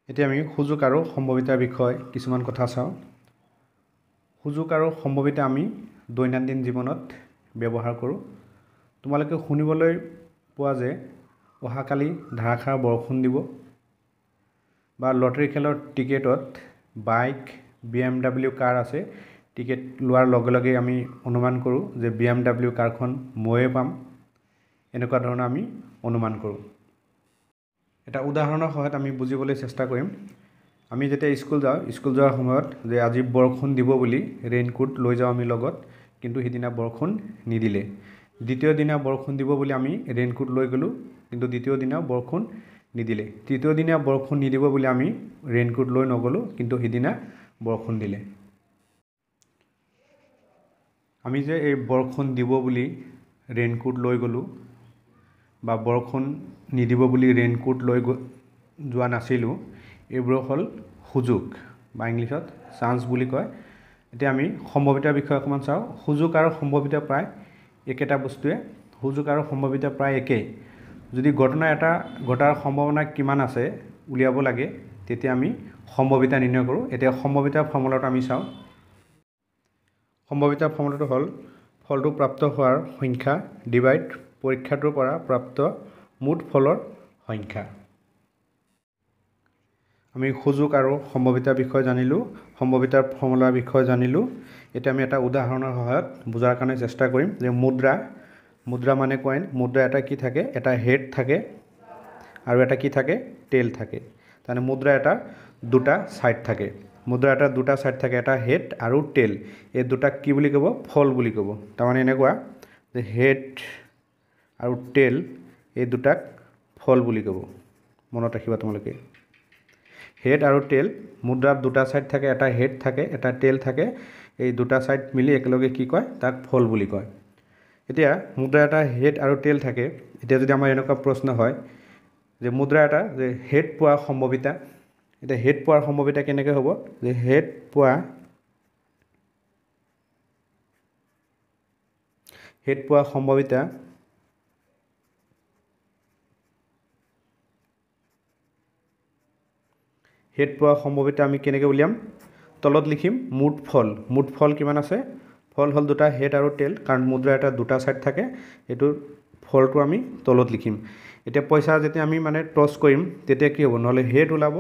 এতিয়া আমি সুযোগ আৰু সম্ভাৱিতাৰ বিষয়ে কিছুমান কথা চাওঁ। সুযোগ আৰু সম্ভাৱিতা আমি দৈনন্দিন জীৱনত ব্যৱহাৰ কৰোঁ। তোমালোকে শুনিবলৈ পোৱা যে অহাকালি ধাৰাসাৰ বৰষুণ দিব, বা লটাৰী খেলৰ টিকেটত বাইক BMW কাৰ আছে, টিকেট লোৱাৰ লগে লগে আমি অনুমান কৰোঁ যে BMW কাৰখন ময়ে পাম, এনেকুৱা ধৰণৰ আমি অনুমান কৰোঁ। এটা উদাহৰণৰ সহায়ত আমি বুজিবলৈ চেষ্টা কৰিম। আমি যেতিয়া স্কুল যাওঁ, স্কুল যোৱাৰ সময়ত যে আজি বৰষুণ দিব বুলি ৰেইনকোট লৈ যাওঁ আমি লগত, কিন্তু সিদিনা বৰষুণ নিদিলে। দ্বিতীয় দিনা বৰষুণ দিব বুলি আমি ৰেইনকোট লৈ গ'লোঁ, কিন্তু দ্বিতীয় দিনা বৰষুণ নিদিলে। তৃতীয় দিনা বৰষুণ নিদিব বুলি আমি ৰেইনকোট লৈ নগ'লোঁ, কিন্তু সিদিনা বৰষুণ দিলে। আমি যে এই বৰষুণ দিব বুলি ৰেইনকোট লৈ গ'লোঁ বা বৰষুণ নিদিব বুলি ৰেইনকোট লৈ যোৱা নাছিলোঁ, এইবোৰ হ'ল সুযোগ বা ইংলিছত চান্স বুলি কয়। এতিয়া আমি সম্ভাৱিতাৰ বিষয়ে অকণমান চাওঁ। সুযোগ আৰু সম্ভাৱিতা প্ৰায় একেটা বস্তুৱে। সুযোগ আৰু সম্ভাৱিতা প্ৰায় একেই। যদি ঘটনা এটা ঘটাৰ সম্ভাৱনা কিমান আছে উলিয়াব লাগে, তেতিয়া আমি সম্ভাৱিতা নিৰ্ণয় কৰোঁ। এতিয়া সম্ভাৱিতাৰ ফৰ্মুলাটো আমি চাওঁ। সম্ভাৱিতাৰ ফৰ্মুলাটো হ'ল ফলটো প্ৰাপ্ত হোৱাৰ সংখ্যা ডিভাইড পৰীক্ষাটোৰ পৰা প্ৰাপ্ত মুঠ ফলৰ সংখ্যা। আমি সুযোগ আৰু সম্ভাৱিতাৰ বিষয়ে জানিলোঁ, সম্ভাৱিতাৰ ফৰ্মুলাৰ বিষয়ে জানিলোঁ। এতিয়া আমি এটা উদাহৰণৰ সহায়ত বুজাৰ কাৰণে চেষ্টা কৰিম যে মুদ্ৰা মানে কইন। মুদ্ৰা এটা কি থাকে? এটা হেড থাকে আৰু এটা কি থাকে? টেইল থাকে। তাৰমানে মুদ্ৰা এটা দুটা ছাইড থাকে। মুদ্ৰা এটা দুটা ছাইড থাকে, এটা হেড আৰু টেইল। এই দুটাক কি বুলি ক'ব? ফল বুলি ক'ব। তাৰমানে এনেকুৱা যে হেড আৰু টেইল এই দুটাক ফল বুলি ক'ব। মনত ৰাখিবা তোমালোকে। হেড আৰু টেইল, মুদ্ৰাত দুটা ছাইড থাকে, এটা হেড থাকে, এটা টেইল থাকে। এই দুটা ছাইড মিলি একেলগে কি কয়? তাক ফল বুলি কয়। এতিয়া মুদ্ৰা এটা হেড আৰু টেইল থাকে। এতিয়া যদি আমাৰ এনেকুৱা প্ৰশ্ন হয় যে মুদ্ৰা এটা যে হেড পোৱাৰ সম্ভাৱিতা, এতিয়া হেড পোৱাৰ সম্ভাৱিতা কেনেকৈ হ'ব? যে হেড পোৱাৰ সম্ভাৱিতা আমি কেনেকৈ উলিয়াম? তলত লিখিম মুঠ ফল। মুঠ ফল কিমান আছে? ফল হ'ল দুটা হেড আৰু টেইল, কাৰণ মুদ্ৰা এটা দুটা ছাইড থাকে। এইটো ফলটো আমি তলত লিখিম। এতিয়া পইচা যেতিয়া আমি মানে টছ কৰিম, তেতিয়া কি হ'ব? নহ'লে হেড ওলাব,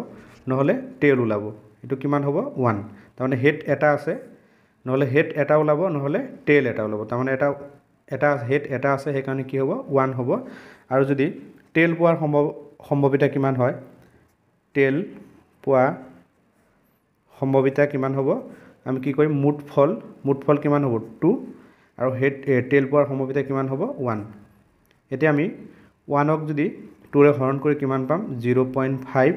নহ'লে টেইল ওলাব। এইটো কিমান হ'ব? 1। তাৰমানে হেড এটা আছে, নহ'লে হেড এটা ওলাব, নহ'লে টেইল এটা ওলাব। তাৰমানে এটা হেড এটা আছে, সেইকাৰণে কি হ'ব? 1 হ'ব। আৰু যদি টেইল পোৱাৰ সম্ভাৱিতা কিমান হয়? টেইল পোৱা সম্ভাৱিতা কিমান হ'ব? আমি কি কৰিম? মুঠ ফল কিমান হ'ব? 2। আৰু টেইল পোৱাৰ সম্ভাৱিতা কিমান হ'ব? 1। এতিয়া আমি 1ক যদি 2ৰে হৰণ কৰি কিমান পাম? 0.5।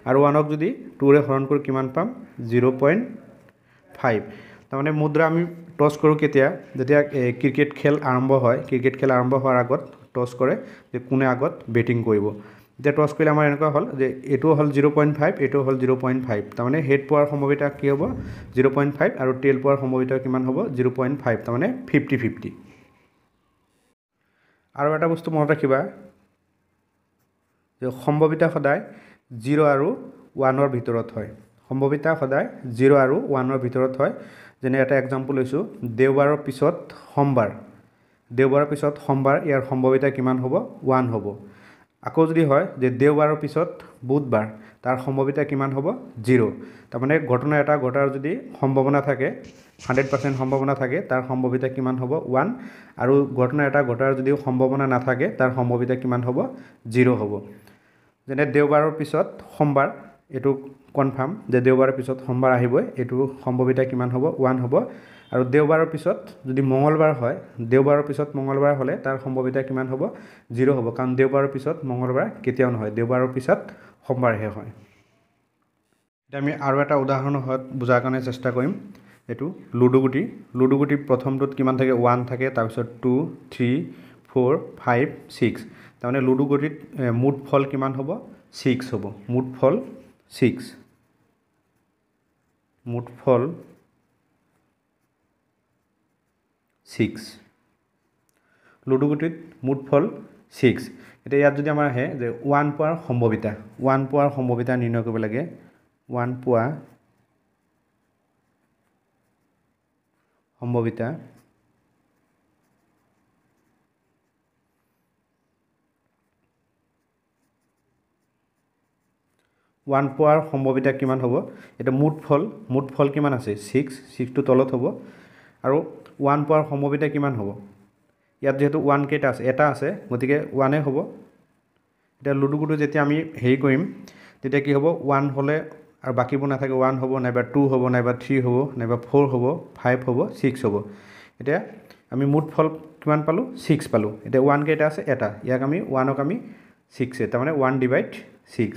আৰু 1ক যদি 2ৰে হৰণ কৰি কিমান পাম? 0.5। তাৰমানে মুদ্ৰা আমি টছ কৰোঁ কেতিয়া? যেতিয়া ক্ৰিকেট খেল আৰম্ভ হয়। ক্ৰিকেট খেল আৰম্ভ হোৱাৰ আগত টছ কৰে যে কোনে আগত বেটিং কৰিব। এতিয়া টছ কৰিলে আমাৰ এনেকুৱা হ'ল যে এইটো হ'ল 0.5, এইটো হ'ল 0.5। তাৰমানে হেড পোৱাৰ সম্ভাৱিতা কি হ'ব? 0.5 আৰু টেইল পোৱাৰ সম্ভাৱিতা কিমান হ'ব? 0.5। তাৰমানে 50-50। আৰু এটা বস্তু মনত ৰাখিবা যে সম্ভাৱিতা সদায় 0 আৰু 1ৰ ভিতৰত হয়। সম্ভাৱিতা সদায় 0 আৰু 1ৰ ভিতৰত হয়। যেনে এটা এক্সাম্পল লৈছোঁ, দেওবাৰৰ পিছত সোমবাৰ। দেওবাৰৰ পিছত সোমবাৰ, ইয়াৰ সম্ভাৱিতা কিমান হ'ব? 1 হ'ব। আকৌ যদি হয় যে দেওবাৰৰ পিছত বুধবাৰ, তাৰ সম্ভাৱিতা কিমান হ'ব? 0। তাৰমানে ঘটনা এটা ঘটাৰ যদি সম্ভাৱনা থাকে, 100% সম্ভাৱনা থাকে, তাৰ সম্ভাৱিতা কিমান হ'ব? 1। আৰু ঘটনা এটা ঘটাৰ যদি সম্ভাৱনা নাথাকে, তাৰ সম্ভাৱিতা কিমান হ'ব? 0 হ'ব। যেনে দেওবাৰৰ পিছত সোমবাৰ, এইটো কনফাৰ্ম যে দেওবাৰৰ পিছত সোমবাৰ আহিবই। এইটো সম্ভাৱিতা কিমান হ'ব? 1 হ'ব। আৰু দেওবাৰৰ পিছত যদি মঙলবাৰ হয়, দেওবাৰৰ পিছত মঙলবাৰ হ'লে তাৰ সম্ভাৱিতা কিমান হ'ব? 0 হ'ব। কাৰণ দেওবাৰৰ পিছত মঙলবাৰ কেতিয়াও নহয়, দেওবাৰৰ পিছত সোমবাৰহে হয়। এতিয়া আমি আৰু এটা উদাহৰণৰ সহায়ত বুজাৰ কাৰণে চেষ্টা কৰিম। এইটো লুডুগুটি। লুডুগুটি প্ৰথমটোত কিমান থাকে? 1 থাকে, তাৰপিছত 2, 3, 4, 5, 6। তাৰমানে লুডুগুটিত মুঠ ফল কিমান হ'ব? 6 হ'ব। মুঠ ফল 6। মুঠ ফল 6। লুডুগুটিত মুঠ ফল 6। এতিয়া ইয়াত যদি আমাৰ আহে যে 1 পোৱাৰ সম্ভাৱিতা নিৰ্ণয় কৰিব লাগে 1 পোৱা সম্ভাৱিতা কিমান হ'ব এটা মুঠ ফল কিমান আছে 6 টো তলত হ'ব আৰু 1 পোৱাৰ সম্ভাৱিতা কিমান হ'ব ইয়াত যেহেতু 1 কেইটা আছে এটা আছে গতিকে 1 এ হ'ব এটা লুডুগুটো যেতিয়া আমি হেৰি কৰিম তেতিয়া কি হ'ব 1 হ'লে আৰু বাকিবোৰ নাথাকে 1 হ'ব নাইবা 2 হ'ব নাইবা 3 হ'ব নাইবা 4 হ'ব 5 হ'ব 6 হ'ব এতিয়া আমি মুঠ ফল কিমান পালো 6 পালো এতিয়া 1 কেইটা আছে এটা ইয়াক আমি 1 ক আমি 6 এ তাৰ মানে 1/6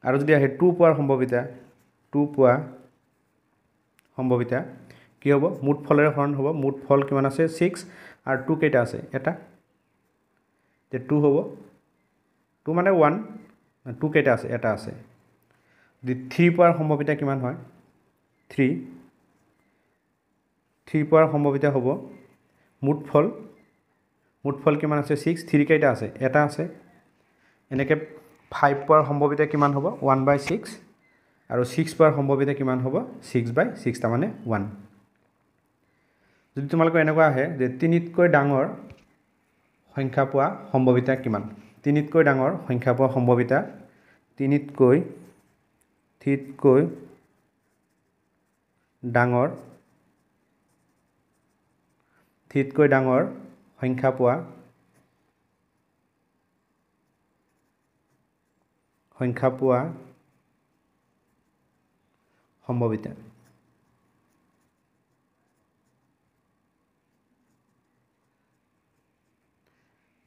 আৰু যদি আহে 2 পোৱাৰ সম্ভাৱিতা কি হ'ব মুঠ ফলেৰে হৰণ হ'ব মুঠ ফল কিমান আছে 6 আৰু 2 কেইটা আছে এটা তে 2 হ'ব 2 মানে 1 2 কেইটা আছে এটা আছে যদি 3 পোৱাৰ সম্ভাৱিতা কিমান হয় 3 পোৱাৰ সম্ভাৱিতা হ'ব মুঠ ফল কিমান আছে 6 3 কেইটা আছে এটা আছে এনেকৈ 5 পোৱাৰ সম্ভাৱিতা কিমান হ'ব 1/6 আৰু 6 পোৱাৰ সম্ভাৱিতা কিমান হ'ব 6/6 তাৰ মানে 1 যদি তোমালোকৰ এনেকুৱা আহে যে 3তকৈ ডাঙৰ সংখ্যা পোৱা সম্ভাৱিতা কিমান 3তকৈ ডাঙৰ সংখ্যা পোৱা সম্ভাৱিতা 3তকৈ ডাঙৰ সংখ্যা পোৱা সম্ভাৱিতা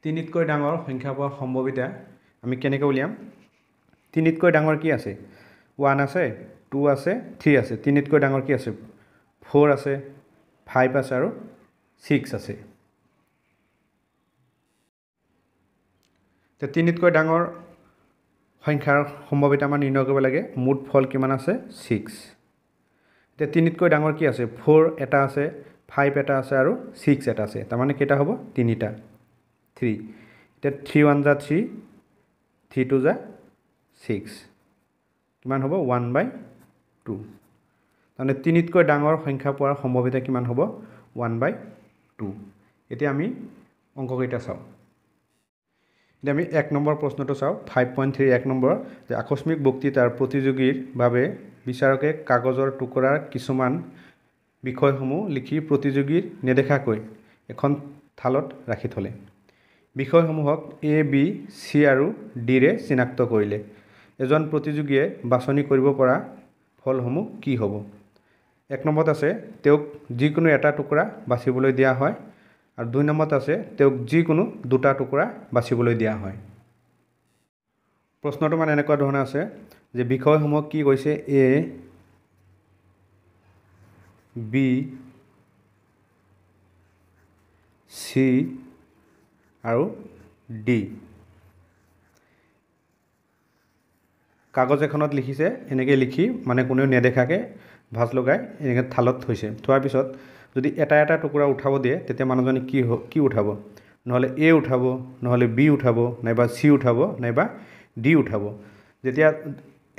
তিনিতকৈ ডাঙৰ সংখ্যা পোৱা সম্ভাৱিতা আমি কেনেকৈ উলিয়াম তিনিতকৈ ডাঙৰ কি আছে 1 আছে 2 আছে 3 আছে তিনিতকৈ ডাঙৰ কি আছে 4 আছে 5 আছে আৰু 6 আছে তে তিনিতকৈ ডাঙৰ সংখ্যাৰ সম্ভাৱিতা আমাৰ নিৰ্ণয় কৰিব লাগে মুঠ ফল কিমান আছে 6 তে তিনিতকৈ ডাঙৰ কি আছে 4 এটা আছে 5 এটা আছে আৰু 6 এটা আছে তাৰ মানে কেইটা হ'ব তিনিটা 3 এতিয়া 3 1 যা 3 3 2 যা 6 কিমান হ'ব 1/2 তাৰমানে তিনিতকৈ ডাঙৰ সংখ্যা পোৱাৰ সম্ভাৱিতা কিমান হ'ব 1/2 এতিয়া আমি অংককেইটা চাওঁ এতিয়া আমি 1 নম্বৰ প্ৰশ্নটো চাওঁ 5.3 1 নম্বৰ যে আকস্মিক বক্তৃতাৰ প্ৰতিযোগীৰ বাবে বিচাৰকে কাগজৰ টুকুৰাৰ কিছুমান বিষয়সমূহ লিখি প্ৰতিযোগীৰ নেদেখাকৈ এখন থালত ৰাখি থলে বিষয়সমূহক A B C আৰু D ৰে চিনাক্ত কৰিলে এজন প্ৰতিযোগীয়ে বাছনি কৰিব পৰা ফলসমূহ কি হ'ব 1 নম্বৰত আছে তেওঁক যিকোনো এটা টুকুৰা বাছিবলৈ দিয়া হয় আৰু 2 নম্বৰত আছে তেওঁক যিকোনো দুটা টুকুৰা বাছিবলৈ দিয়া হয় প্ৰশ্নটো মানে এনেকুৱা ধৰণৰ আছে যে বিষয়সমূহ কি কৈছে A B C আৰু D কাগজ এখনত লিখিছে এনেকৈ লিখি মানে কোনেও নেদেখাকৈ ভাঁজ লগাই এনেকৈ থালত থৈছে থোৱাৰ পিছত যদি এটা এটা টুকুৰা উঠাব দিয়ে তেতিয়া মানুহজনে কি উঠাব নহ'লে A উঠাব নহ'লে B উঠাব নাইবা C উঠাব নাইবা D উঠাব যেতিয়া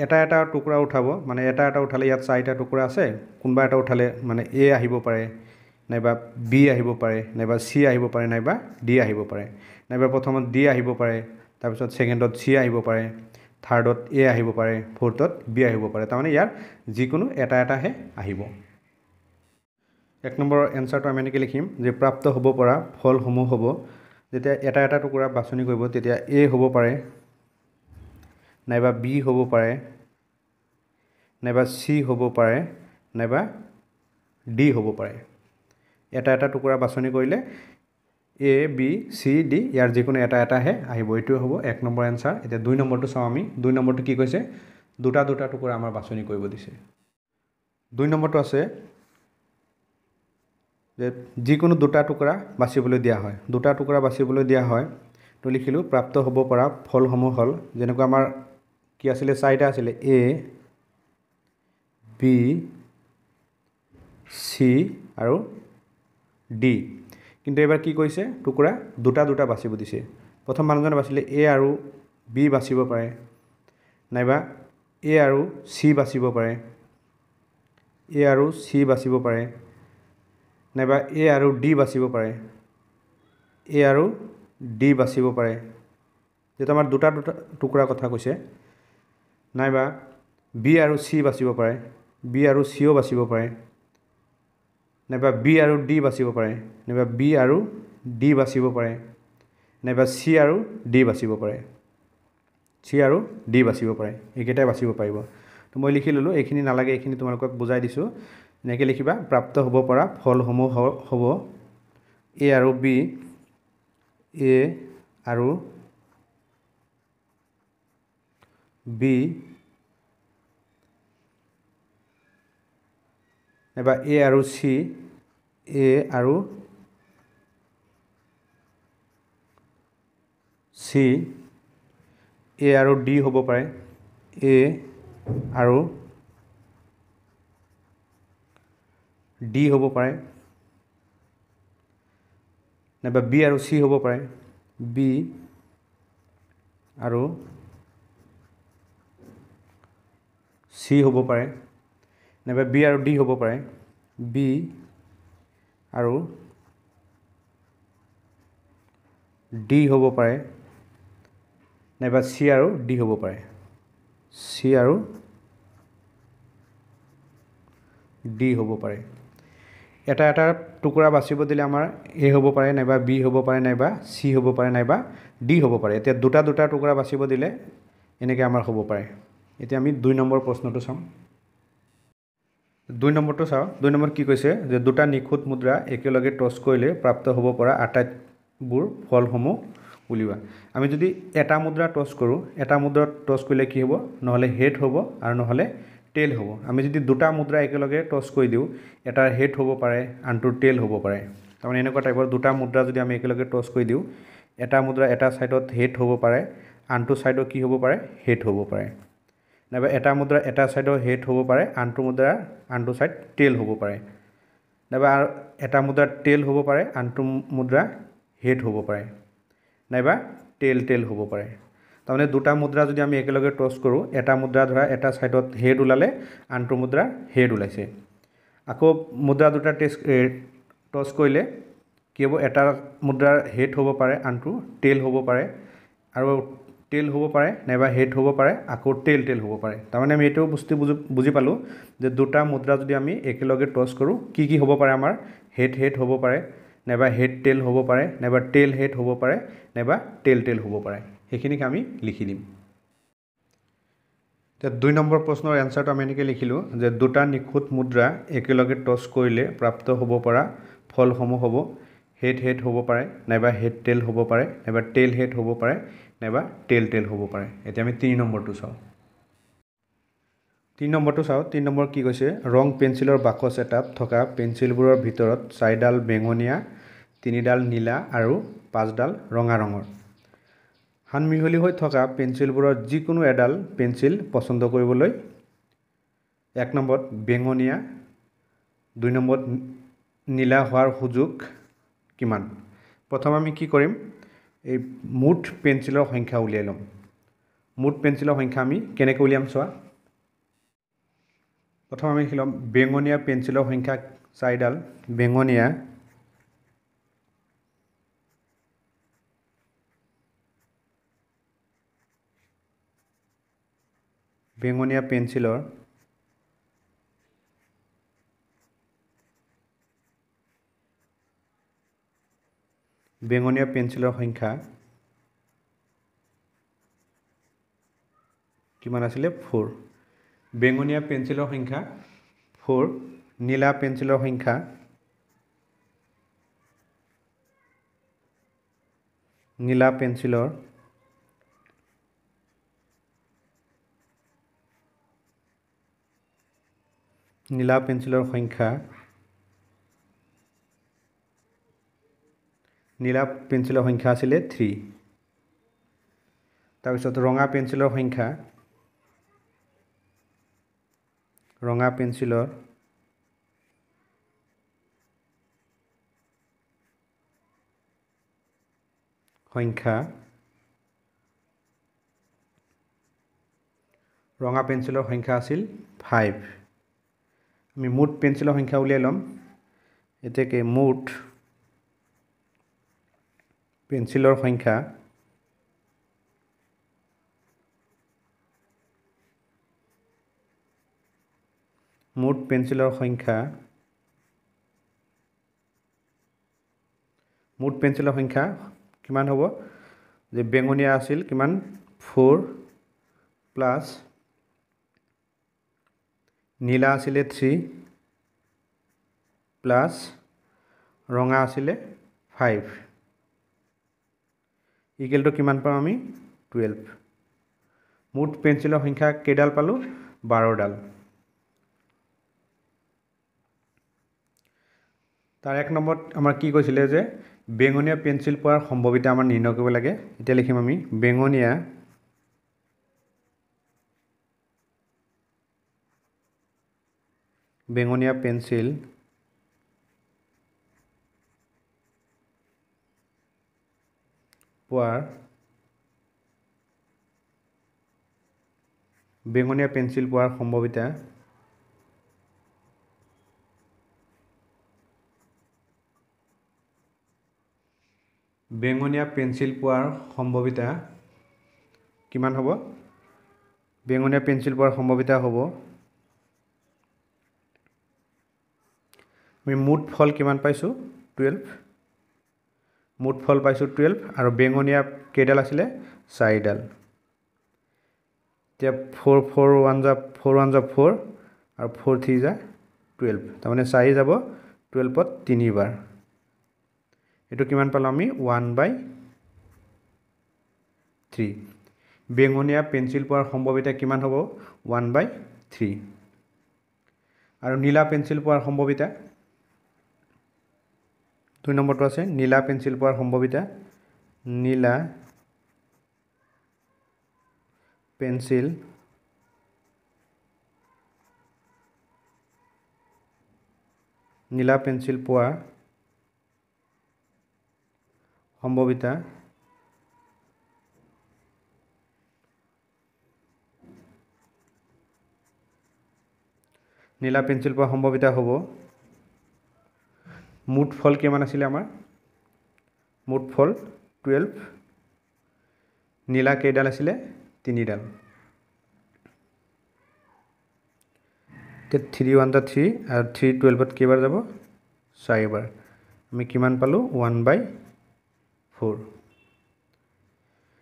এটা এটা টুকুৰা উঠাব মানে এটা এটা উঠালে ইয়াত 4টা টুকুৰা আছে কোনোবা এটা উঠালে মানে A আহিব পাৰে নাইবা B আহিব পাৰে নাইবা C আহিব পাৰে নাইবা D আহিব পাৰে নাইবা প্ৰথমত D আহিব পাৰে তাৰপিছত সেকেণ্ডত C আহিব পাৰে থাৰ্ডত A আহিব পাৰে ফৰ্থত B আহিব পাৰে তাৰমানে ইয়াৰ যিকোনো এটা এটাহে আহিব 1 নম্বৰৰ এনসাৰটো আমি এনেকৈ লিখিম যে প্ৰাপ্ত হ'ব পৰা ফলসমূহ হ'ব যেতিয়া এটা এটা টুকুৰা বাছনি কৰিব তেতিয়া A হ'ব পাৰে নাইবা B হ'ব পাৰে নাইবা C হ'ব পাৰে নাইবা D হ'ব পাৰে এটা এটা টুকুৰা বাছনি কৰিলে A B C D ইয়াৰ যিকোনো এটা এটাহে আহিব এইটোৱে হ'ব 1 নম্বৰ এনসাৰ এতিয়া 2 নম্বৰটো চাওঁ আমি 2 নম্বৰটো কি কৈছে দুটা টুকুৰা আমাৰ বাছনি কৰিব দিছে 2 নম্বৰটো আছে যে যিকোনো দুটা টুকুৰা বাছিবলৈ দিয়া হয় দুটা টুকুৰা বাছিবলৈ দিয়া হয় তো লিখিলোঁ প্ৰাপ্ত হ'ব পৰা ফলসমূহ হ'ল যেনেকুৱা আমাৰ কি আছিলে 4টা আছিলে A B C আৰু D কিন্তু এবাৰ কি কৈছে টুকুৰা দুটা বাছিব দিছে প্ৰথম মানুহজনে বাছিলে এ আৰু বি বাচিব পাৰে নাইবা এ আৰু চি বাচিব পাৰে এ আৰু চি বাচিব পাৰে নাইবা এ আৰু ডি বাচিব পাৰে এ আৰু ডি বাচিব পাৰে যেটো আমাৰ দুটা টুকুৰা কথা কৈছে নাইবা বি আৰু চি বাচিব পাৰে বি আৰু চিও বাচিব পাৰে নাইবা বি আৰু ডি বাচিব পাৰে নাইবা বি আৰু ডি বাচিব পাৰে নাইবা চি আৰু ডি বাচিব পাৰে চি আৰু ডি বাচিব পাৰে এইকেইটাই বাচিব পাৰিব তো মই লিখি ললোঁ এইখিনি নালাগে এইখিনি তোমালোকক বুজাই দিছোঁ এনেকৈ লিখিবা প্ৰাপ্ত হ'ব পৰা ফলসমূহ হ'ব এ আৰু বি এ আৰু বি নাইবা এ আৰু চি এ আৰু চি এ আৰু ডি হ'ব পাৰে এ আৰু ডি হ'ব পাৰে নাইবা বি আৰু চি হ'ব পাৰে বি আৰু চি হ'ব পাৰে নাইবা বি আৰু ডি হ'ব পাৰে বি আৰু ডি হ'ব পাৰে নাইবা চি আৰু ডি হ'ব পাৰে চি আৰু ডি হ'ব পাৰে এটা এটা টুকুৰা বাচিব দিলে আমাৰ এ হ'ব পাৰে নাইবা বি হ'ব পাৰে নাইবা চি হ'ব পাৰে নাইবা ডি হ'ব পাৰে এতিয়া দুটা দুটা টুকুৰা বাচিব দিলে এনেকৈ আমাৰ হ'ব পাৰে এতিয়া আমি 2 নম্বৰ প্ৰশ্নটো চাম 2 নম্বৰটো চাওঁ 2 নম্বৰ কি কৈছে যে দুটা নিখুঁত মুদ্ৰা একেলগে টছ কৰিলে প্ৰাপ্ত হ'ব পৰা আটাইবোৰ ফলসমূহ উলিওৱা আমি যদি এটা মুদ্ৰা টছ কৰোঁ এটা মুদ্ৰা টছ কৰিলে কি হ'ব নহলে হেড হ'ব আৰু নহলে টেল হ'ব আমি যদি দুটা মুদ্ৰা একেলগে টছ কৰি দিওঁ এটাৰ হেড হ'ব পাৰে আনটোৰ টেল হ'ব পাৰে তাৰমানে এনেকুৱা টাইপৰ দুটা মুদ্ৰা যদি আমি একেলগে টছ কৰি দিওঁ এটা মুদ্ৰা এটা সাইডত হেড হ'ব পাৰে আনটো সাইডত কি হ'ব পাৰে হেড হ'ব পাৰে নাইবা এটা মুদ্ৰা এটা সাইডৰ হেড হ'ব পাৰে আনটো মুদ্ৰা আনটো সাইড টেল হ'ব পাৰে নাইবা এটা মুদ্ৰা টেল হ'ব পাৰে আনটো মুদ্ৰা হেড হ'ব পাৰে নাইবা টেল হ'ব পাৰে তাৰমানে দুটা মুদ্ৰা যদি আমি একেলগে টছ কৰোঁ এটা মুদ্ৰা ধৰা এটা সাইডত হেড ওলালে আনটো মুদ্ৰা হেড ওলাইছে আকৌ মুদ্ৰা দুটা টছ কৰিলে কি হ'ব এটা মুদ্ৰাৰ হেড হ'ব পাৰে আনটো টেল হ'ব পাৰে আৰু টেল হ'ব পাৰে নাইবা হেড হ'ব পাৰে আকৌ টেল হ'ব পাৰে তাৰমানে আমি এইটো বস্তু বুজি পালোঁ যে দুটা মুদ্ৰা যদি আমি একেলগে টছ কৰোঁ কি হ'ব পাৰে আমাৰ হেড হ'ব পাৰে নাইবা হেড টেল হ'ব পাৰে নাইবা টেল হেড হ'ব পাৰে নাইবা টেল হ'ব পাৰে সেইখিনিক আমি লিখি দিম এতিয়া 2 নম্বৰ প্ৰশ্নৰ এনসাৰটো আমি এনেকৈ লিখিলোঁ যে দুটা নিখুঁত মুদ্ৰা একেলগে টছ কৰিলে প্ৰাপ্ত হ'ব পৰা ফলসমূহ হ'ব হেড হ'ব পাৰে নাইবা হেড টেল হ'ব পাৰে নাইবা টেল হেড হ'ব পাৰে নাইবা টেল হ'ব পাৰে এতিয়া আমি 3 নম্বৰটো চাওঁ 3 নম্বৰ কি কৈছে ৰং পেঞ্চিলৰ বাকচ এটাত থকা পেঞ্চিলবোৰৰ ভিতৰত 4ডাল বেঙুনীয়া 3ডাল নীলা আৰু 5ডাল ৰঙা ৰঙৰ সানমিহলি হৈ থকা পেঞ্চিলবোৰৰ যিকোনো এডাল পেঞ্চিল পছন্দ কৰিবলৈ 1 নম্বৰত বেঙুনীয়া 2 নম্বৰত নীলা হোৱাৰ সুযোগ কিমান প্ৰথম আমি কি কৰিম এই মুঠ পেঞ্চিলৰ সংখ্যা উলিয়াই ল'ম মুঠ পেঞ্চিলৰ সংখ্যা আমি কেনেকৈ উলিয়াম চোৱা প্ৰথম আমি লিখি ল'ম বেঙুনীয়া পেঞ্চিলৰ সংখ্যা 4ডাল বেঙুনীয়া পেঞ্চিলৰ সংখ্যা কিমান আছিলে 4 বেঙুনীয়া পেঞ্চিলৰ সংখ্যা 4 নীলা পেঞ্চিলৰ সংখ্যা নীলা পেঞ্চিলৰ সংখ্যা নীলা পেঞ্চিলৰ সংখ্যা আছিলে 3 তাৰপিছত ৰঙা পেঞ্চিলৰ সংখ্যা ৰঙা পেঞ্চিলৰ সংখ্যা ৰঙা পেঞ্চিলৰ সংখ্যা আছিল 5 আমি মুঠ পেঞ্চিলৰ সংখ্যা উলিয়াই ল'ম এতেকে মুঠ পেঞ্চিলৰ সংখ্যা কিমান হ'ব যে বেঙুনীয়া আছিল কিমান 4 প্লাস নীলা আছিলে 3 প্লাস ৰঙা আছিলে 5 ইকুৱেল টু কিমান পাম আমি 12 মুঠ পেঞ্চিলৰ সংখ্যা কেইডাল পালো 12 ডাল তাৰ এক নম্বৰত আমাৰ কি কৈছিলে যে বেঙুনীয়া পেঞ্চিল পোৱাৰ সম্ভাৱিতা আমাৰ নিৰ্ণয় কৰিব লাগে এতিয়া লিখিম আমি বেঙুনীয়া পেঞ্চিল পোৱাৰ সম্ভাৱিতা কিমান হ'ব বেঙুনীয়া পেঞ্চিল পোৱাৰ সম্ভাৱিতা হ'ব আমি মুঠ ফল কিমান পাইছো 12 মুঠ ফল পাইছো 12 আৰু বেঙুনীয়া কেইডাল আছিলে 4 ডাল এতিয়া 4 4 1 যা 4 আৰু 4 3 যা 12 তাৰমানে 4 যাব 12 ত 3 বাৰ এটো কিমান পালো আমি 1/3 বেঙুনীয়া পেঞ্চিল পোৱাৰ সম্ভাৱিতা কিমান হ'ব 1/3 আৰু নীলা পেঞ্চিল পোৱাৰ সম্ভাৱিতা 2 নম্বৰটো আছে নীলা পেঞ্চিল পোৱাৰ সম্ভাৱিতা নীলা পেঞ্চিল পোৱা সম্ভাৱিতা হ'ব মুঠ ফল কিমান আছিল আমাৰ মুঠ ফল 12 নীলা কেইডাল আছিল 3 ডাল তে 3 1 টা 3 আৰু 3 12 ত কেইবাৰ যাব 4 বাৰ আমি কিমান পালো 1/4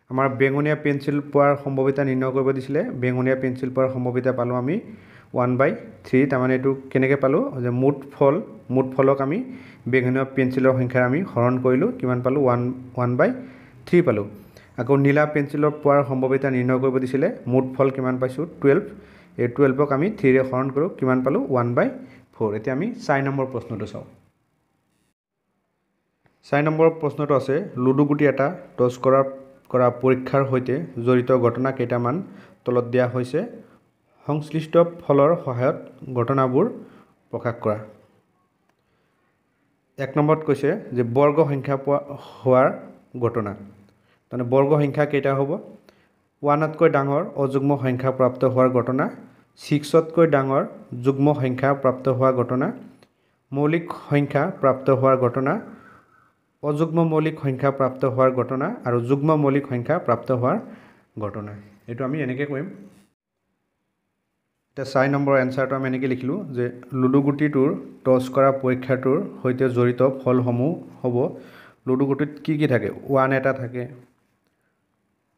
আমাৰ বেঙুনীয়া পেঞ্চিল পোৱাৰ সম্ভাৱিতা নিৰ্ণয় কৰিব দিছিলে বেঙুনীয়া পেঞ্চিল পোৱাৰ সম্ভাৱিতা পালো আমি 1/3 তাৰমানে এটো কেনেকৈ পালো যে মুঠ ফলক আমি বেঙুনীয়া পেঞ্চিলৰ সংখ্যা আমি হৰণ কৰিলো কিমান পালো 1/3 পালো আকৌ নীলা পেঞ্চিলৰ পোৱাৰ সম্ভাৱিতা নিৰ্ণয় কৰিব দিছিলে মুঠ ফল কিমান পাইছো 12 এই 12 ক আমি 3 ৰে হৰণ কৰো কিমান পালো 1/4 এতিয়া আমি 4 নম্বৰ প্ৰশ্নটো চাও 4 নম্বৰ প্ৰশ্নটো আছে লুডু গুটি এটা টছ কৰা পৰীক্ষাৰ সৈতে জড়িত ঘটনা কেইটামান তলত দিয়া হৈছে সংশ্লিষ্ট ফলৰ সহায়ত ঘটনাবোৰ প্ৰকাশ কৰা 1 নম্বৰত কৈছে যে বৰ্গ সংখ্যা হোৱাৰ ঘটনা মানে বৰ্গ সংখ্যা কেইটা হ'ব 1 তকৈ ডাঙৰ অযুগ্ম সংখ্যা প্ৰাপ্ত হোৱাৰ ঘটনা 6 তকৈ ডাঙৰ যুগ্ম সংখ্যা প্ৰাপ্ত হোৱাৰ ঘটনা মৌলিক সংখ্যা প্ৰাপ্ত হোৱাৰ ঘটনা অযুগ্ম মৌলিক সংখ্যা প্ৰাপ্ত হোৱাৰ ঘটনা আৰু যুগ্ম মৌলিক সংখ্যা প্ৰাপ্ত হোৱাৰ ঘটনা এটো আমি এনেকৈ কৰিম এটা 4 নম্বৰ এনসাৰটো আমি এনেকৈ লিখিলো যে লুডু গুটিটোৰ টছ কৰা পৰীক্ষাটোৰ সৈতে জড়িত ফলসমূহ হ'ব লুডু গুটিত কি থাকে 1 এটা থাকে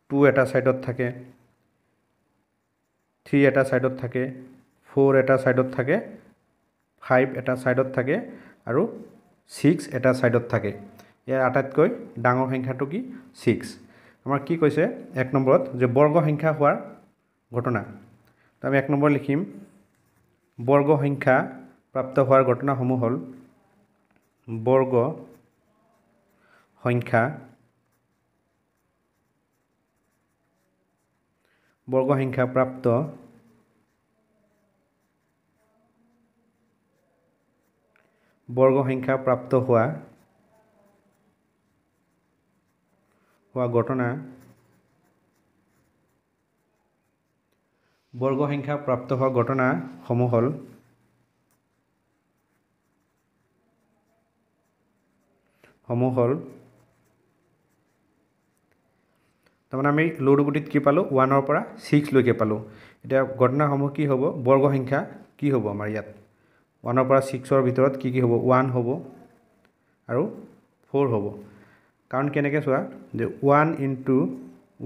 2 এটা সাইডত থাকে 3 এটা সাইডত থাকে 4 এটা সাইডত থাকে 5 এটা সাইডত থাকে আৰু 6 এটা সাইডত থাকে ইয়াৰ আটাইতকৈ ডাঙৰ সংখ্যাটো কি 6 আমাৰ কি কৈছে 1 নম্বৰত যে বৰ্গ সংখ্যা হোৱাৰ ঘটনা তো আমি 1 নম্বৰ লিখিম বৰ্গ সংখ্যা প্ৰাপ্ত হোৱাৰ ঘটনাসমূহ হ'ল বৰ্গ সংখ্যা প্ৰাপ্ত হোৱা ঘটনা বৰ্গ সংখ্যা প্ৰাপ্ত হোৱা ঘটনাসমূহ হ'ল তাৰমানে আমি লুডুগুটিত কি পালোঁ 1 পৰা 6 লৈকে পালোঁ এতিয়া ঘটনাসমূহ কি হ'ব বৰ্গ সংখ্যা কি হ'ব আমাৰ ইয়াত 1 পৰা 6 ৰ ভিতৰত কি হ'ব 1 হ'ব আৰু 4 হ'ব কাৰণ কেনেকৈ চোৱা যে 1 ইনটু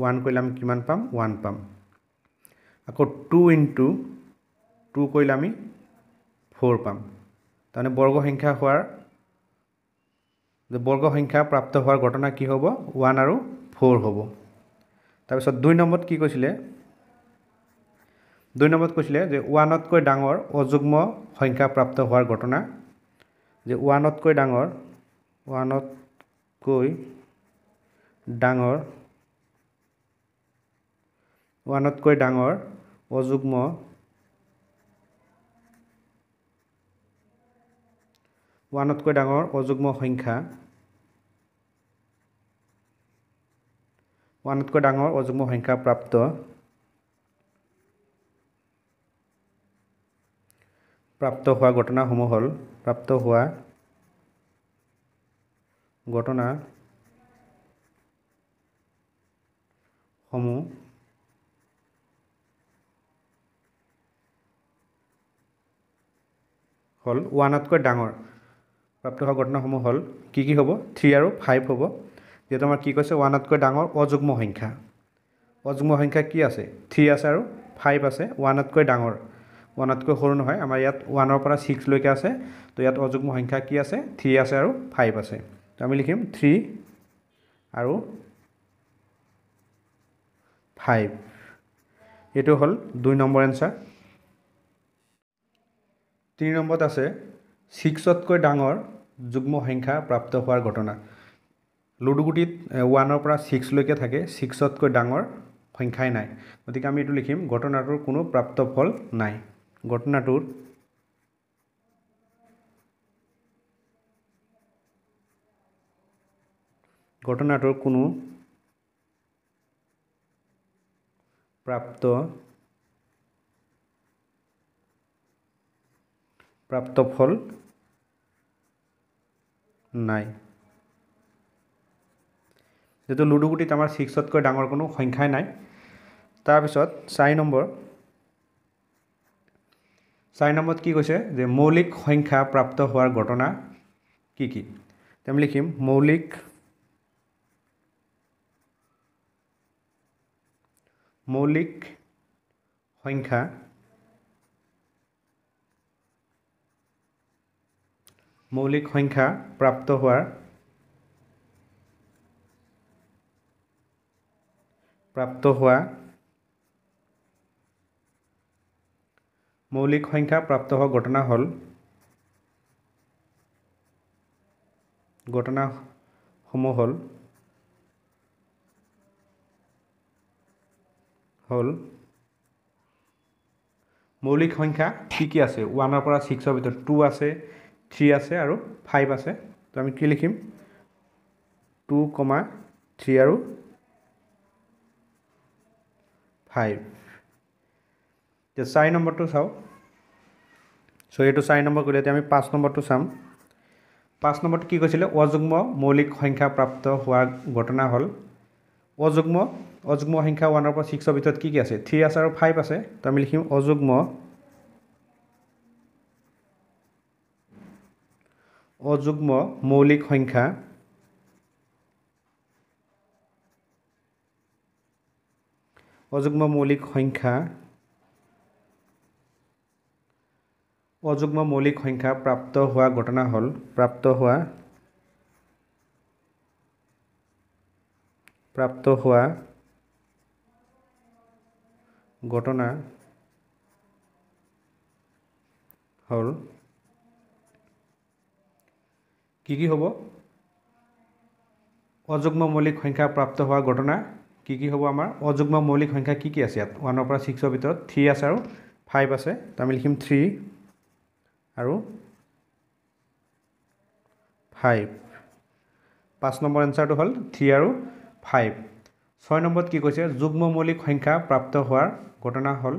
1 কৰিলে আমি কিমান পাম 1 পাম আকৌ 2 ইনটু 2 কৰিলে আমি 4 পাম তাৰমানে বৰ্গ সংখ্যা প্ৰাপ্ত হোৱাৰ ঘটনা কি হ'ব 1 আৰু 4 হ'ব তাৰপিছত 2 নম্বৰত কি কৈছিলে 2 নম্বৰত কৈছিলে যে 1তকৈ ডাঙৰ অযুগ্ম সংখ্যা প্ৰাপ্ত হোৱাৰ ঘটনা যে 1তকৈ ডাঙৰ অযুগ্ম সংখ্যা প্ৰাপ্ত হোৱা ঘটনাসমূহ হ'ল হ'ল 1তকৈ ডাঙৰ প্ৰাপ্ত হোৱা ঘটনাসমূহ হ'ল কি হ'ব 3 আৰু 5 হ'ব যেটো আমাৰ কি কৈছে 1তকৈ ডাঙৰ অযুগ্ম সংখ্যা কি আছে 3 আছে আৰু 5 আছে 1তকৈ ডাঙৰ 1তকৈ সৰু নহয় আমাৰ ইয়াত 1 পৰা 6 লৈকে আছে তো ইয়াত অযুগ্ম সংখ্যা কি আছে 3 আছে আৰু 5 আছে তো আমি লিখিম 3 আৰু 5 এইটো হ'ল 2 নম্বৰ এনসাৰ 3 নম্বৰত আছে 6তকৈ ডাঙৰ যুগ্ম সংখ্যা প্ৰাপ্ত হোৱাৰ ঘটনা লুডুগুটিত 1 পৰা 6 লৈকে থাকে 6তকৈ ডাঙৰ সংখ্যাই নাই গতিকে আমি এইটো লিখিম ঘটনাটোৰ কোনো প্ৰাপ্ত ফল নাই ঘটনাটোৰ কোনো প্ৰাপ্ত ফল নাই যেটো লুডুগুটিত আমাৰ 6তকৈ ডাঙৰ কোনো সংখ্যাই নাই তাৰপিছত 4 নম্বৰত কি কৈছে যে মৌলিক সংখ্যা প্ৰাপ্ত হোৱাৰ ঘটনা কি আমি লিখিম মৌলিক সংখ্যা প্ৰাপ্ত হোৱাৰ ঘটনা হ'ল ঘটনাসমূহ হ'ল মৌলিক সংখ্যা কি আছে 1 পৰা 6 ৰ ভিতৰত 2 আছে 3 আছে আৰু 5 আছে তো আমি কি লিখিম 2, 3 আৰু 5 যে 4 নম্বৰটো চাও সো এইটো 4 নম্বৰ কৰিলে আমি 5 নম্বৰটো চাম 5 নম্বৰটো কি কৈছিলে অযুগ্ম মৌলিক সংখ্যা প্ৰাপ্ত হোৱা ঘটনা হ'ল অযুগ্ম সংখ্যা 1 পৰা 6 ৰ ভিতৰত কি আছে 3 আছে আৰু 5 আছে তো আমি লিখিম অযুগ্ম মৌলিক সংখ্যা প্ৰাপ্ত হোৱা ঘটনা হ'ল কি হ'ব অযুগ্ম মৌলিক সংখ্যা প্ৰাপ্ত হোৱা ঘটনা কি হ'ব আমাৰ অযুগ্ম মৌলিক সংখ্যা কি আছে ইয়াত 1 পৰা 6 ৰ ভিতৰত 3 আছে আৰু 5 আছে তো আমি লিখিম 3 আৰু 5 5 নম্বৰ এনসাৰটো হ'ল 3 আৰু 5 6 নম্বৰত কি কৈছে যুগ্ম মৌলিক সংখ্যা প্ৰাপ্ত হোৱাৰ ঘটনা হ'ল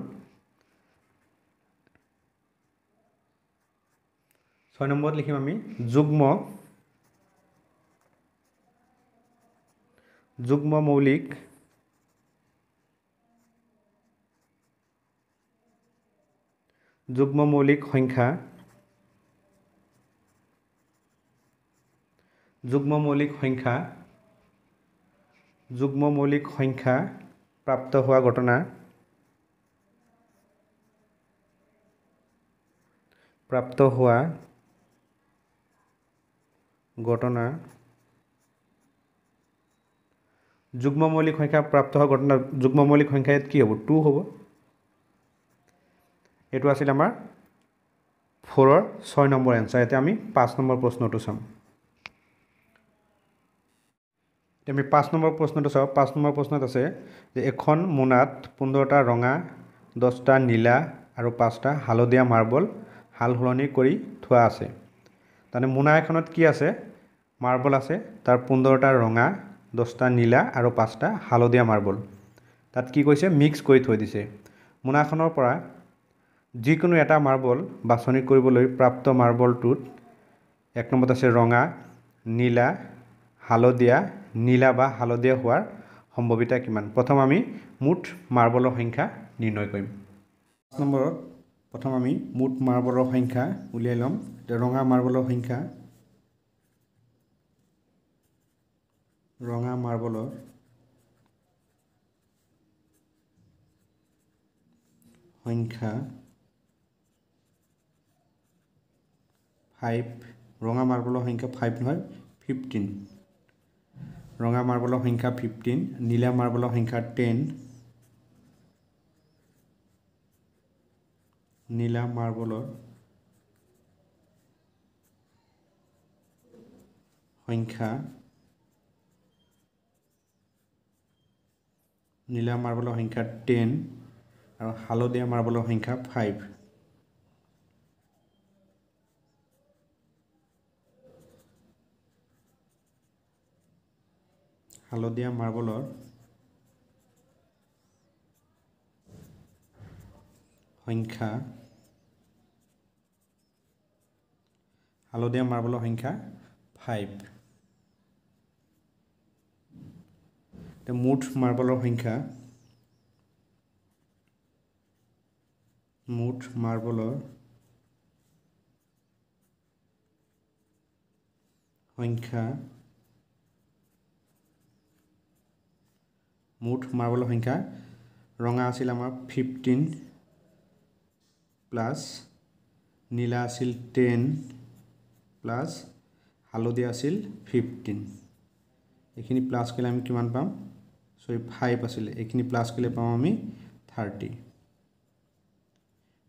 6 নম্বৰত লিখিম আমি যুগ্ম মৌলিক সংখ্যা প্ৰাপ্ত হোৱা ঘটনা যুগ্ম মৌলিক সংখ্যা প্ৰাপ্ত হোৱা ঘটনা যুগ্ম মৌলিক সংখ্যা ইয়াত কি হ'ব 2 হ'ব এটো আছিল আমাৰ 4 ৰ 6 নম্বৰ এনসাৰ এতিয়া আমি 5 নম্বৰ প্ৰশ্নটো চাম আমি 5 নম্বৰ প্ৰশ্নটো চাও 5 নম্বৰ প্ৰশ্নত আছে যে এখন মোনাত 15টা ৰঙা 10টা নীলা আৰু 5টা হালধীয়া মাৰ্বল হালহলনি কৰি থোৱা আছে তানে মোনা এখনত কি আছে মাৰ্বল আছে তাৰ 15টা ৰঙা 10টা নীলা আৰু 5টা হালধীয়া মাৰ্বল তাত কি কৈছে মিক্স কৰি থৈ দিছে মোনাখনৰ পৰা যিকোনো এটা মাৰ্বল বাছনি কৰিবলৈ প্ৰাপ্ত মাৰ্বলটোত এক নম্বৰত আছে ৰঙা নীলা হালধীয়া নীলা বা হালধীয়া হোৱাৰ সম্ভাৱিতা কিমান প্ৰথম আমি মুঠ মাৰ্বলৰ সংখ্যা নিৰ্ণয় কৰিম 5 নম্বৰত প্ৰথম আমি মুঠ মাৰ্বলৰ সংখ্যা উলিয়াই লম ৰঙা মাৰ্বলৰ সংখ্যা ৰঙা মাৰ্বলৰ সংখ্যা 5 ৰঙা মাৰ্বলৰ সংখ্যা 5 নহয় 15 ৰঙা মাৰ্বলৰ সংখ্যা 15 নীলা মাৰ্বলৰ সংখ্যা 10 নীলা মাৰ্বলৰ সংখ্যা 10 আৰু হালধীয়া মাৰ্বলৰ সংখ্যা 5 হালধীয়া মাৰ্বলৰ সংখ্যা 5 মুঠ মাৰ্বলৰ সংখ্যা মুঠ মাৰ্বলৰ সংখ্যা ৰঙা আছিল আমাৰ 15 প্লাস নীলা আছিল 10 প্লাস হালধীয়া আছিল 15 এখিনি প্লাস কৰিলে আমি কিমান পাম সৰি 5 আছিল এখিনি প্লাস কৰিলে পাম আমি 30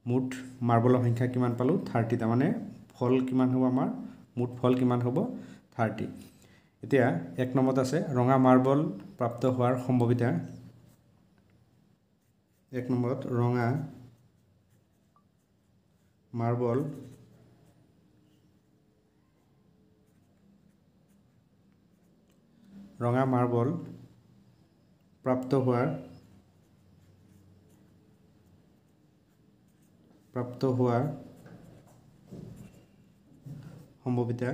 মুঠ মাৰ্বলৰ সংখ্যা কিমান পালো 30 টা মানে ফল কিমান হ'ব আমাৰ মুঠ ফল কিমান হ'ব 30 এতিয়া এক নম্বৰত আছে ৰঙা মাৰ্বল প্ৰাপ্ত হোৱাৰ সম্ভাৱিতা এক নম্বৰত ৰঙা মাৰ্বল প্ৰাপ্ত হোৱাৰ সম্ভাৱিতা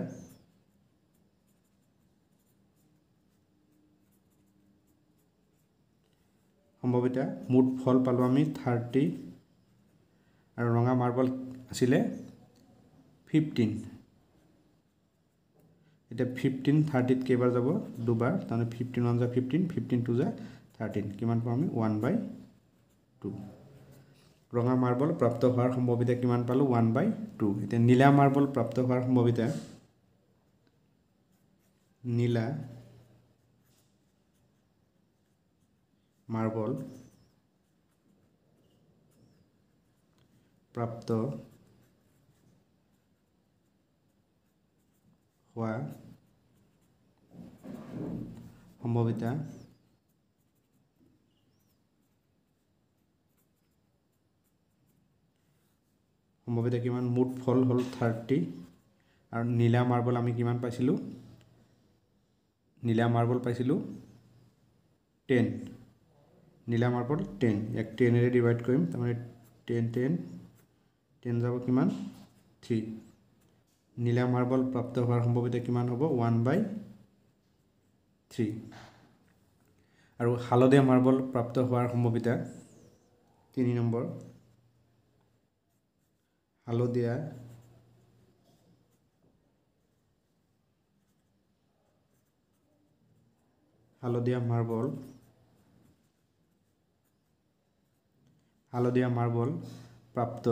মুঠ ফল পালো আমি 30 আৰু ৰঙা মাৰ্বল আছিলে 15 এটা 15 30 ত কেইবাৰ যাব দুবাৰ তানে 15 1 যা 15 15 2 যা 13 কিমান পাম আমি 1/2 ৰঙা মাৰ্বল প্ৰাপ্ত হোৱাৰ সম্ভাৱিতা কিমান পালো 1/2 এটা নীলা মাৰ্বল প্ৰাপ্ত হোৱাৰ সম্ভাৱিতা নীলা মাৰ্বল প্ৰাপ্ত হোৱা সম্ভাৱিতা কিমান মুঠ ফল হল 30 আৰু নীলা মাৰ্বল আমি কিমান পাইছিলো নীলা মাৰ্বল পাইছিলো 10 নীলা মাৰ্বল 10 এক 10 এৰে ডিভাইড কৰিম তাৰমানে 10 10 10 যাব কিমান 3 নীলা মাৰ্বল প্ৰাপ্ত হোৱাৰ সম্ভাৱিতা কিমান হ'ব 1/3 আৰু হালধীয়া মাৰ্বল প্ৰাপ্ত হোৱাৰ সম্ভাৱিতা 3 নম্বৰ হালধীয়া মাৰ্বল প্ৰাপ্ত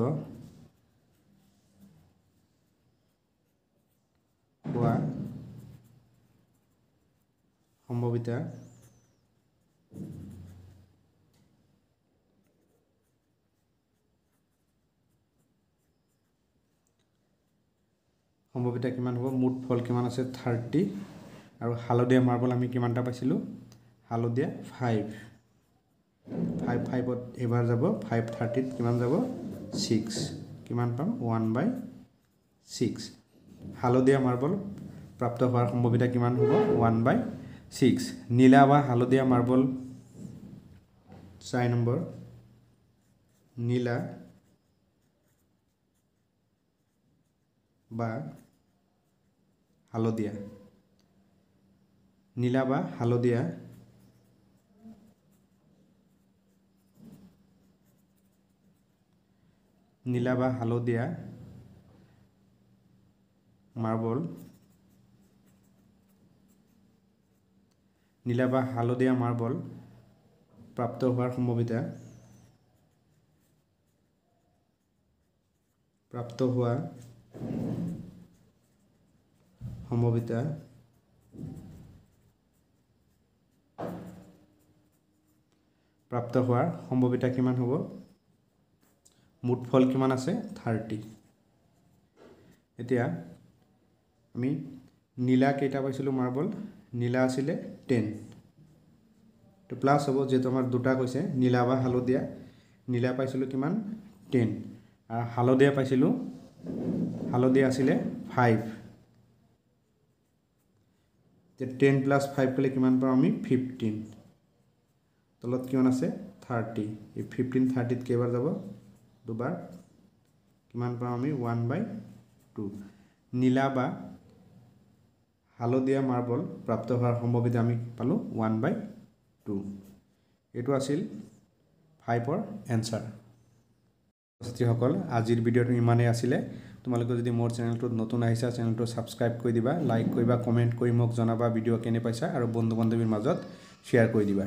হোৱা সম্ভাৱিতা কিমান হ'ব মুঠ ফল কিমান আছে 30 আৰু হালধীয়া মাৰ্বল আমি কিমানটা পাইছিলোঁ হালধীয়া 5 5ত এবাৰ যাব 5 30ত কিমান যাব 6 কিমান পাম 1/6 হালধীয়া মাৰ্বল প্ৰাপ্ত হোৱাৰ সম্ভাৱিতা কিমান হ'ব 1/6 নীলা বা হালধীয়া মাৰ্বল 4 নম্বৰ নীলা বা হালধীয়া মাৰ্বল প্ৰাপ্ত হোৱাৰ সম্ভাৱিতা প্ৰাপ্ত হোৱাৰ সম্ভাৱিতা কিমান হ'ব মুঠ ফল কিমান আছে 30 এতিয়া আমি নীলা কেইটা পাইছিলোঁ মাৰ্বল নীলা আছিলে 10 তো প্লাছ হ'ব যেহেতু আমাৰ দুটা কৈছে নীলা বা হালধীয়া নীলা পাইছিলোঁ কিমান 10 আৰু হালধীয়া আছিলে 5 যে 10 + 5 কৰিলে কিমান পাম আমি 15 তলত কিমান আছে 30 এই 15 30ত কেইবাৰ যাব দুবাৰ কিমান পাম আমি 1/2 নীলা বা হালধীয়া মাৰ্বল প্ৰাপ্ত হোৱাৰ সম্ভাৱিতা আমি পালোঁ 1/2 এইটো আছিল 5ৰ এনসাৰ ছাত্ৰীসকল আজিৰ ভিডিঅ'টো ইমানেই আছিলে তোমালোকে যদি মোৰ চেনেলটোত নতুন আহিছা চেনেলটো সাবস্ক্ৰাইব কৰি দিবা লাইক কৰিবা কমেন্ট কৰি মোক জনাবা ভিডিঅ' কেনে পাইছা আৰু বন্ধু বান্ধৱীৰ মাজত শ্বেয়াৰ কৰি দিবা